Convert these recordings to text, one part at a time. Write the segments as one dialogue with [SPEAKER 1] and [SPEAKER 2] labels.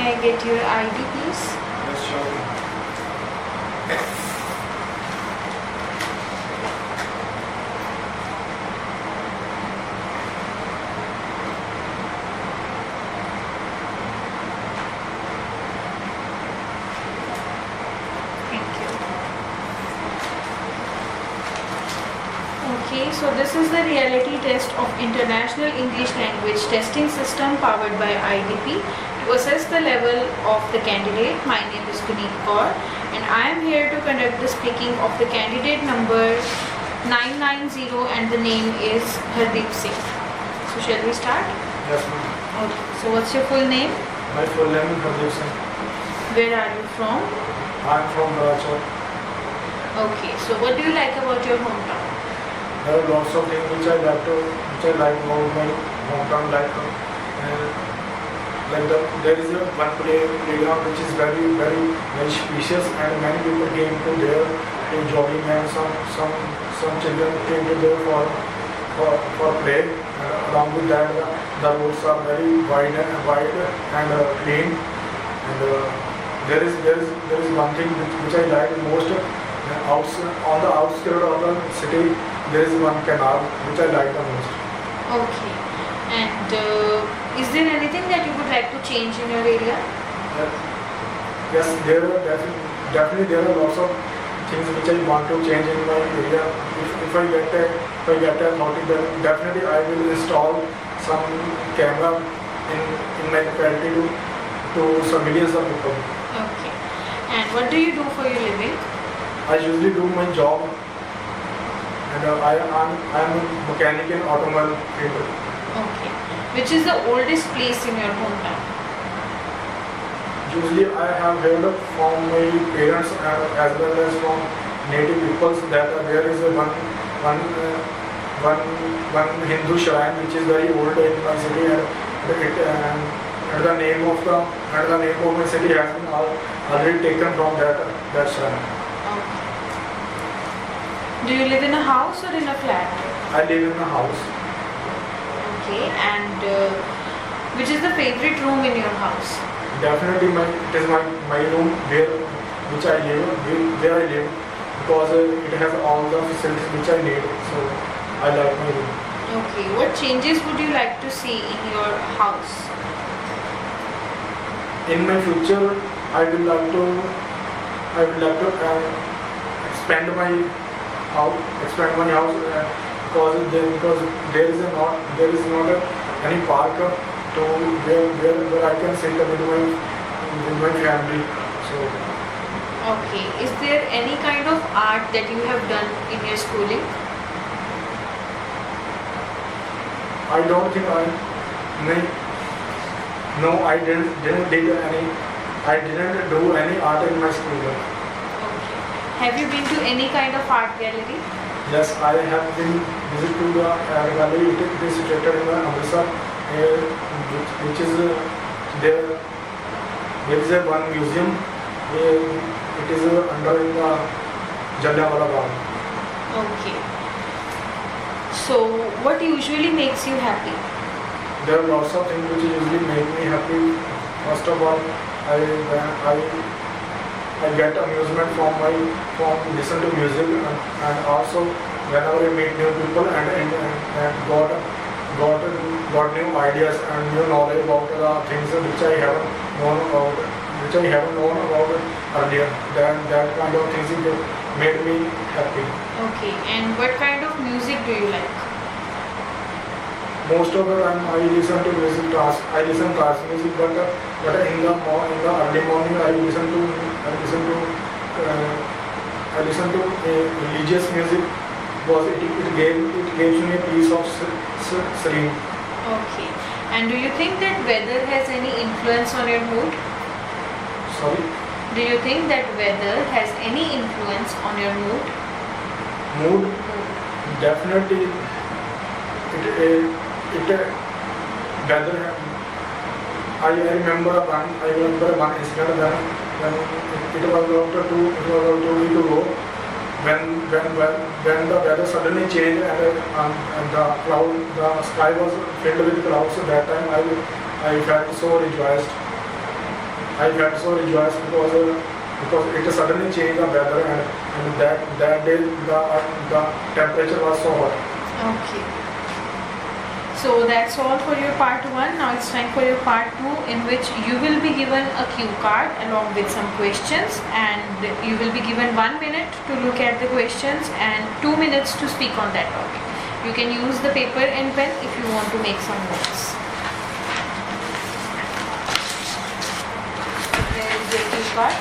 [SPEAKER 1] May I get your ID, please?
[SPEAKER 2] Yes, sure.
[SPEAKER 1] Thank you. Okay, so this is the reality test of International English Language Testing System powered by IDP to assess the level of the candidate. My name is Puneet Kaur and I am here to conduct the speaking of the candidate number 990 and the name is Hardeep Singh. So shall we start?
[SPEAKER 2] Yes, ma'am.
[SPEAKER 1] Okay, so what's your full name?
[SPEAKER 2] My full name is Hardeep Singh.
[SPEAKER 1] Where are you from?
[SPEAKER 2] I am from Rajasthan.
[SPEAKER 1] Okay, so what do you like about your hometown?
[SPEAKER 2] There are lots of things which I like about my hometown. There is one playground which is very spacious, and many people came to there to jogging, and some children came to there for play. Along with that, the roads are very wide and clean. And there is one thing which I like most. On the outskirts of the city, there is one canal which I like the most.
[SPEAKER 1] Okay, and is there anything that you would like to change in your area?
[SPEAKER 2] Yes, there are definitely there are lots of things which I want to change in my area. If I get a authority, then definitely I will install some camera in my locality to some millions of people.
[SPEAKER 1] Okay, and what do you do for your living?
[SPEAKER 2] I usually do my job, and I am a mechanic in automobile field.
[SPEAKER 1] Okay, which is the oldest place in your hometown?
[SPEAKER 2] Usually I have heard from my parents as well as from native peoples that there is one Hindu shrine which is very old in my city, and the name of my city has been already taken from that shrine.
[SPEAKER 1] Okay. Do you live in a house or in a flat?
[SPEAKER 2] I live in a house.
[SPEAKER 1] Okay, and which is the favorite room in your house?
[SPEAKER 2] Definitely it is my room where I live, because it has all the facilities which I need, so I like my room.
[SPEAKER 1] Okay, what changes would you like to see in your house?
[SPEAKER 2] In my future, I would like to expand my house, because there is not any park to where I can sit with my family. So
[SPEAKER 1] Okay, is there any kind of art that you have done in your schooling?
[SPEAKER 2] I don't think I didn't do any art in my school.
[SPEAKER 1] Okay. Have you been to any kind of art gallery?
[SPEAKER 2] Yes, I have been visit to the gallery. It is situated in Amritsar, which is there. There is one museum. It is under in the Jallianwala Bagh.
[SPEAKER 1] Okay. So, what usually makes you happy?
[SPEAKER 2] There are lots of things which usually make me happy. First of all, I get amusement from listen to music, and also whenever I meet new people and got new ideas and new knowledge about the things which I haven't known about earlier. Then that kind of things made me happy.
[SPEAKER 1] Okay, and what kind of music do you like?
[SPEAKER 2] Most of the time I listen to music class. I listen class music, but in the early morning I listen to religious music, because it gives me a peace of sleep.
[SPEAKER 1] Okay, and do you think that weather has any influence on your mood?
[SPEAKER 2] Sorry.
[SPEAKER 1] Do you think that weather has any influence on your mood?
[SPEAKER 2] Mood, definitely. Weather. I remember one incident when it was about 2 weeks ago, when the weather suddenly changed, and the sky was filled with clouds. So that time I felt so rejoiced. I felt so rejoiced because it suddenly changed the weather, and that day the temperature was so hot.
[SPEAKER 1] Okay. So that's all for your part 1. Now it's time for your part 2, in which you will be given a cue card along with some questions, and you will be given 1 minute to look at the questions and 2 minutes to speak on that topic. You can use the paper and pen if you want to make some notes. There is the cue card.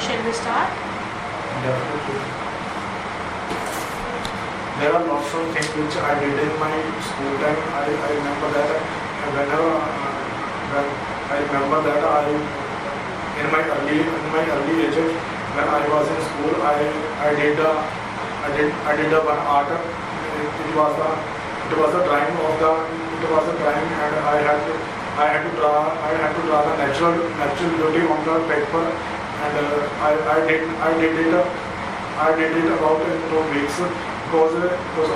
[SPEAKER 1] Shall we start?
[SPEAKER 2] Definitely. There are lots of things which I did in my school time. I remember that whenever in my early ages when I was in school, I did one art. It was a drawing and I had to draw the natural beauty on the paper, and I did it about in 2 weeks because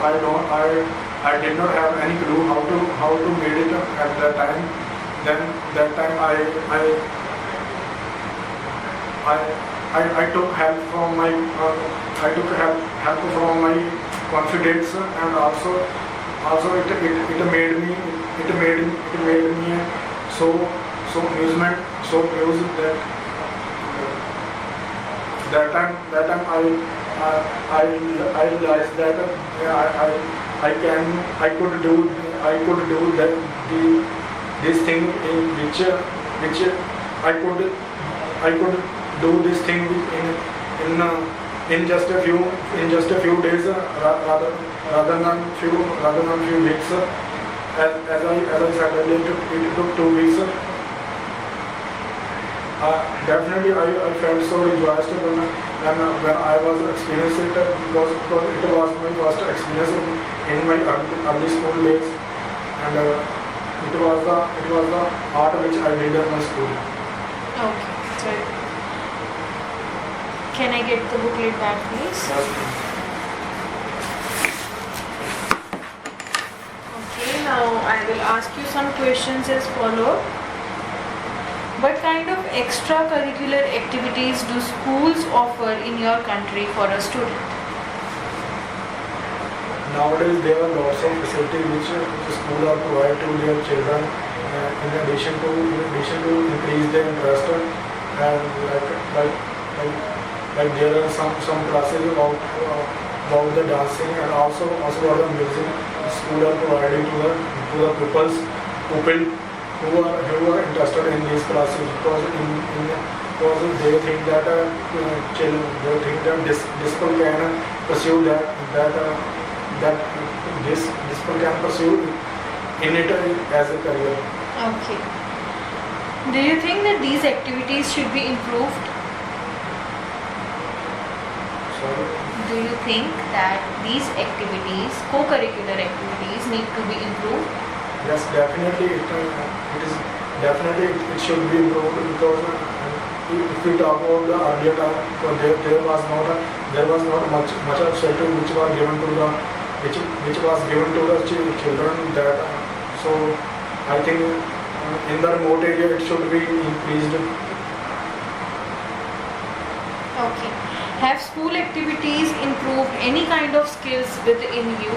[SPEAKER 2] I did not have any clue how to made it at that time. Then that time I took help from my confidence, and also it made me so amused that time I realized that I could do that this thing in which I could do this thing in just a few days rather than few weeks. As I said earlier, it took 2 weeks. Definitely, I felt so rejoiced when I was experiencing it, because it was my first experience in my early school days, and it was the art which I did in my school.
[SPEAKER 1] Okay. So, can I get the booklet back, please? Okay. Now I will ask you some questions as follows. What kind of extracurricular activities do schools offer in your country for a student?
[SPEAKER 2] Nowadays there are lots of facilities which schools are provided to their children, in addition to increase their interest, and like there are some classes about the dancing, and also about the music. School are providing to the pupils who are interested in these classes, because they think that this people can pursue that this people can pursue in it as a career.
[SPEAKER 1] Okay. Do you think that these activities should be improved?
[SPEAKER 2] Sorry.
[SPEAKER 1] Do you think that these activities, co-curricular activities, need to be improved?
[SPEAKER 2] Yes, definitely it should be improved, because if we talk about the earlier time, there was not much of shelter which was given to the children. That so I think in the remote area it should be increased.
[SPEAKER 1] Okay. Have school activities improved any kind of skills within you?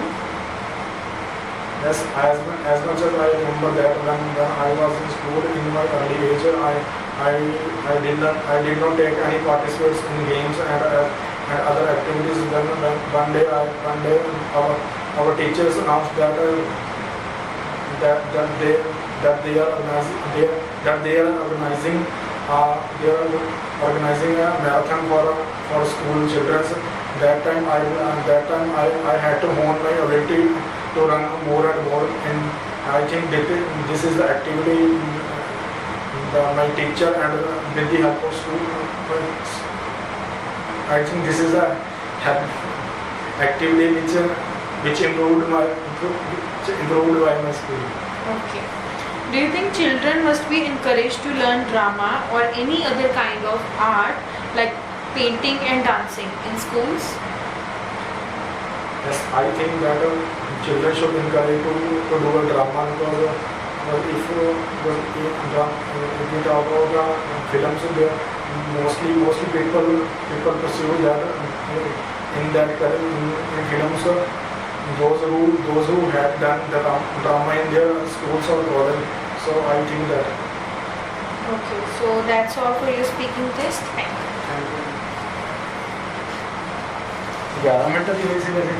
[SPEAKER 2] Yes, as much as I remember that when I was in school in my early age, I did not take any participates in games and other activities. Then one day our teachers announced that they are organizing they are organizing a marathon for school children. That time I had to hone my ability to run more and more, and I think this is the activity my teacher and with the help of school. I think this is a activity which improved by my school.
[SPEAKER 1] Okay. Do you think children must be encouraged to learn drama or any other kind of art like painting and dancing in schools?
[SPEAKER 2] Yes, I think that children should encourage to do a drama because if we talk about films, mostly people pursue that in films. Those who have done the drama in their schools or college. So I think that.
[SPEAKER 1] Okay, so that's all for your speaking test. Thank you.
[SPEAKER 2] 11 minute की वजह से वैसे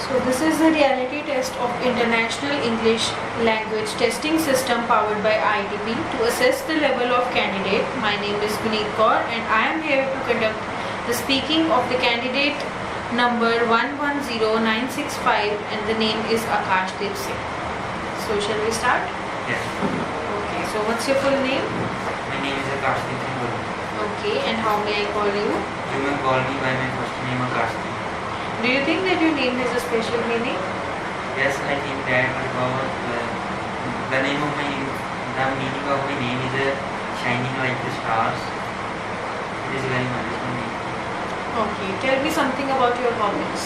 [SPEAKER 1] So this is the reality test of International English Language Testing System powered by IDP to assess the level of candidate. My name is Guneet Kaur and I am here to conduct the speaking of the candidate number 110965 and the name is Akash Dev Singh. So shall we start?
[SPEAKER 3] Yes.
[SPEAKER 1] Okay, so what's your full name?
[SPEAKER 3] My name is Akash Dev Singh.
[SPEAKER 1] Okay, and how may I call you?
[SPEAKER 3] You may call me by my first name Akash Dev.
[SPEAKER 1] Do you think that your name has a special meaning?
[SPEAKER 3] Yes, I think that because the meaning of my name is shining like the stars. It is very nice for me.
[SPEAKER 1] Okay, tell me something about your hobbies.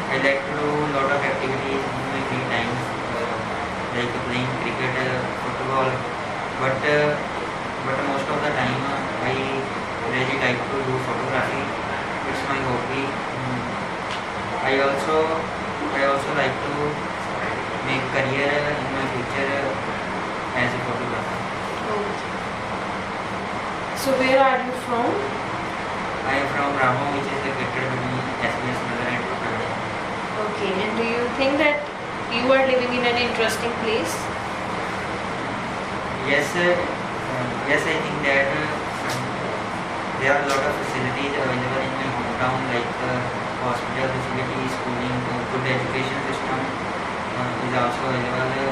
[SPEAKER 3] I like to do a lot of activities in my free time, like playing cricket, football, but most of the time I really like to do photography. It's my hobby. I also like to make career in my future as a photographer.
[SPEAKER 1] Okay. So where are you from?
[SPEAKER 3] I am from Ramo, which is located between SBS Nagar and Pakadam.
[SPEAKER 1] Okay, and do you think that you are living in an interesting place?
[SPEAKER 3] Yes, I think that there are a lot of facilities available in my hometown, like hospital facilities, schooling, good education system is also available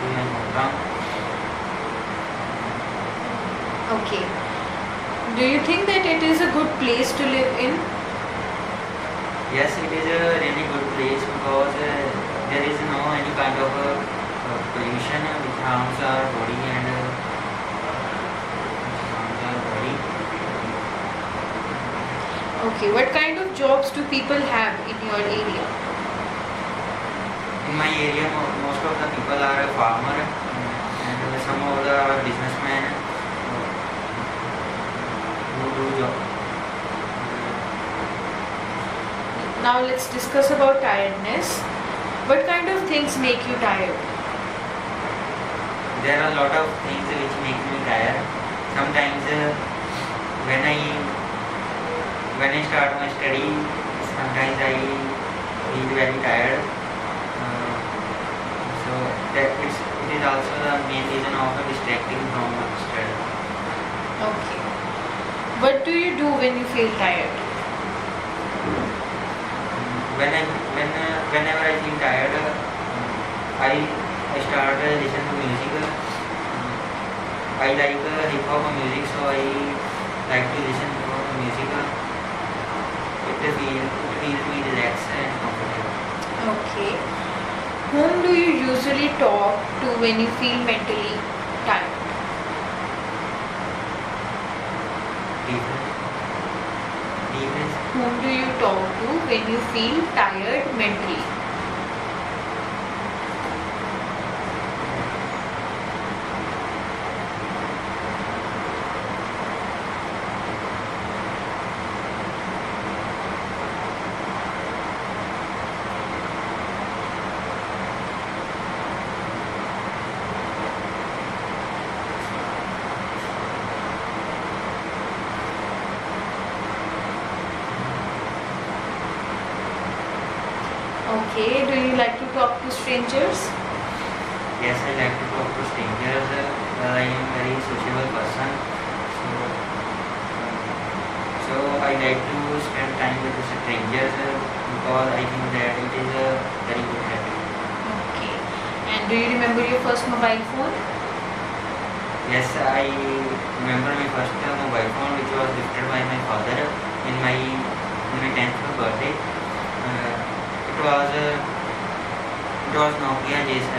[SPEAKER 3] in my hometown.
[SPEAKER 1] Okay. Do you think that it is a good place to live in?
[SPEAKER 3] Yes, it is a really good place because there is no any kind of pollution which harms our body and
[SPEAKER 1] Okay, what kind of jobs do people have in your area?
[SPEAKER 3] In my area, most of the people are a farmer and some of the are businessmen who do job.
[SPEAKER 1] Now let's discuss about tiredness. What kind of things make you tired?
[SPEAKER 3] There are a lot of things which make me tired. Sometimes when I start my study, sometimes I feel very tired. So that it is also the main reason of distracting from study.
[SPEAKER 1] Okay. What do you do when you feel tired?
[SPEAKER 3] whenever I feel tired, I start listen to music. I like hip hop music, so I like to listen to music. It feels me relaxed and comfortable.
[SPEAKER 1] Okay. Whom do you usually talk to when you feel mentally tired?
[SPEAKER 3] Difference.
[SPEAKER 1] Whom do you talk to when you feel tired mentally? Okay. Do you like to talk to strangers?
[SPEAKER 3] Yes, I like to talk to strangers. I am a very sociable person, so I like to spend time with the strangers because I think that it is a very good habit.
[SPEAKER 1] Okay. And do you remember your first mobile phone?
[SPEAKER 3] Yes, I remember my first mobile phone, which was gifted by my father in my 10th birthday. It was Nokia J7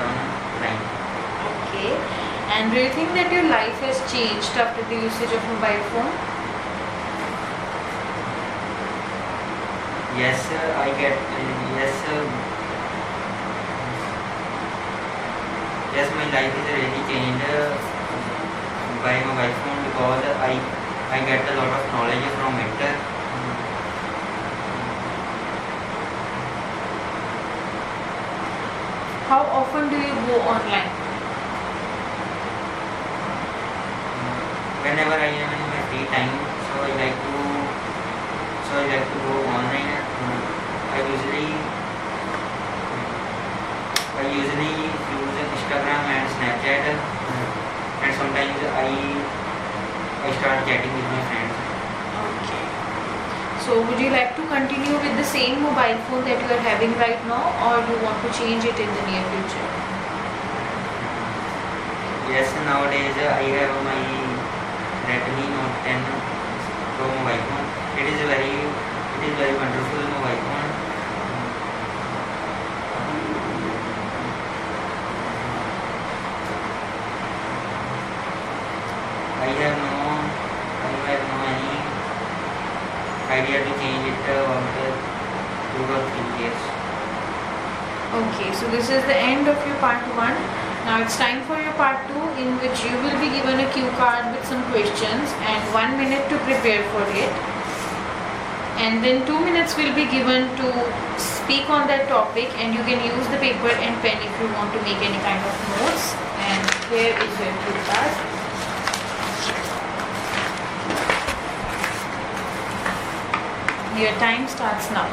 [SPEAKER 3] line.
[SPEAKER 1] Okay. And do you think that your life has changed after the usage of mobile phone?
[SPEAKER 3] Yes, I get yes. Yes, my life is really changed by mobile phone because I get a lot of knowledge from it.
[SPEAKER 1] How often do you go online?
[SPEAKER 3] Whenever I am in my free time, so I like to go online. I usually use Instagram and Snapchat, and sometimes I start chatting with my friends.
[SPEAKER 1] Okay. So would you like to continue with the same mobile phone that you are having right now, or you want to change it in the near future?
[SPEAKER 3] Yes, nowadays I have my Redmi Note 10 Pro mobile phone. It is very wonderful mobile phone. I have no any idea to change it after 2 or 3 years.
[SPEAKER 1] Okay, so this is the end of your part 1. Now it's time for your part 2, in which you will be given a cue card with some questions and 1 minute to prepare for it. And then 2 minutes will be given to speak on that topic, and you can use the paper and pen if you want to make any kind of notes. And here is your cue card. Your time starts now.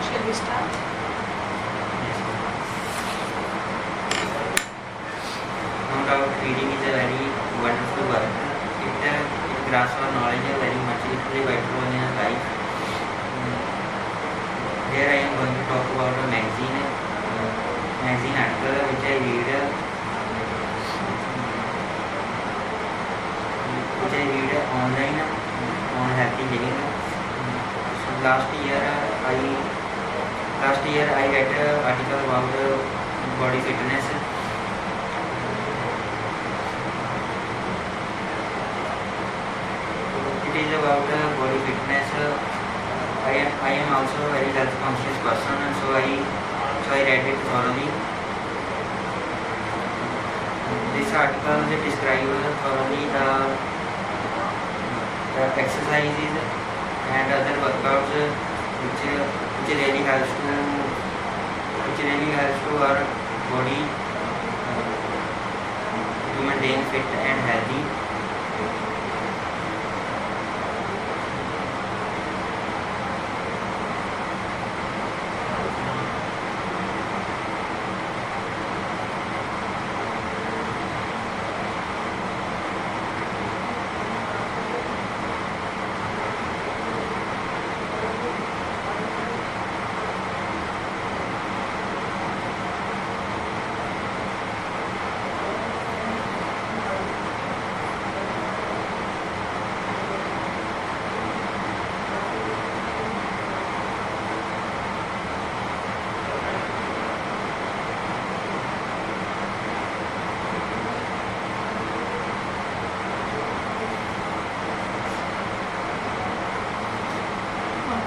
[SPEAKER 1] Shall we start?
[SPEAKER 3] Yes. No doubt, reading is a very wonderful work. It grasps our knowledge very much. It plays a vital role in our life. Here I am going to talk about a magazine article which I read online on healthy living. last year I read an article about body fitness. It is about body fitness. I am also a very health conscious person, and so I read it thoroughly. This article describes thoroughly the exercises and other workouts which really helps to our body to maintain fit and healthy.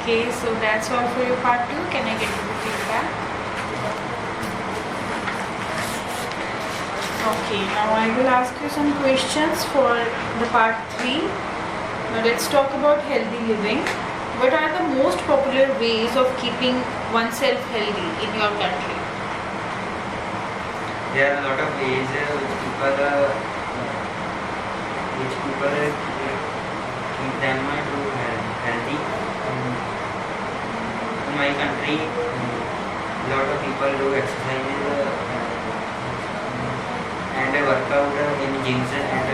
[SPEAKER 1] Okay, so that's all for your part 2. Can I get the feedback? Okay, now I will ask you some questions for the part 3. Now let's talk about healthy living. What are the most popular ways of keeping oneself healthy in your country?
[SPEAKER 3] There are a lot of ways which people keep them to healthy. In my country, a lot of people do exercises and work out in gyms and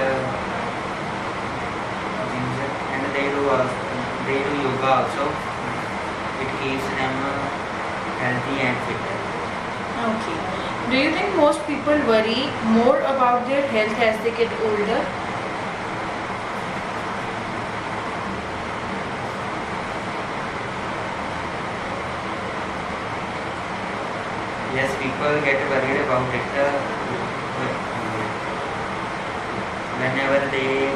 [SPEAKER 3] they do yoga also. It keeps them healthy and fit.
[SPEAKER 1] Okay. Do you think most people worry more about their health as they get older?
[SPEAKER 3] Yes, people get worried about it whenever they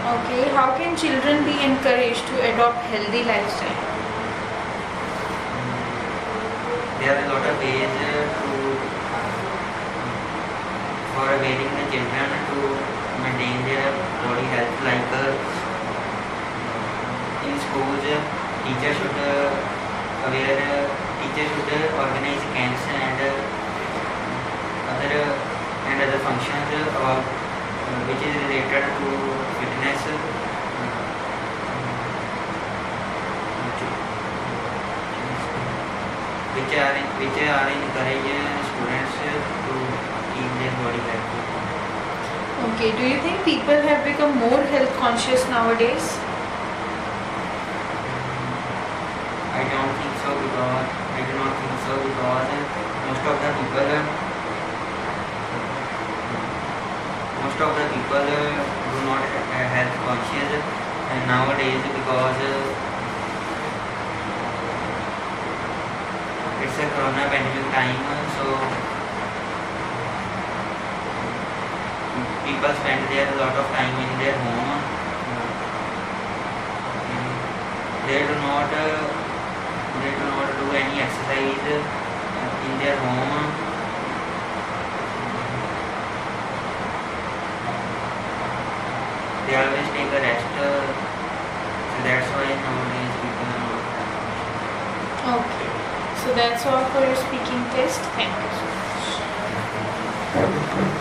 [SPEAKER 1] Okay, how can children be encouraged to adopt healthy lifestyle?
[SPEAKER 3] there are a lot of ways for awaiting the children to maintain their body health, like in schools teachers should organize camps and other functions about which is related to fitness, which are encourage students to keep their body healthy.
[SPEAKER 1] Okay, do you think people have become more health conscious nowadays?
[SPEAKER 3] I do not think so because most of the people do not health conscious nowadays because it's a corona pandemic time, so people spend a lot of time in their home. They do not do any exercise in their home. They always take a rest, so that's why nowadays people are not.
[SPEAKER 1] Okay, so that's all for your speaking test. Thank you so much.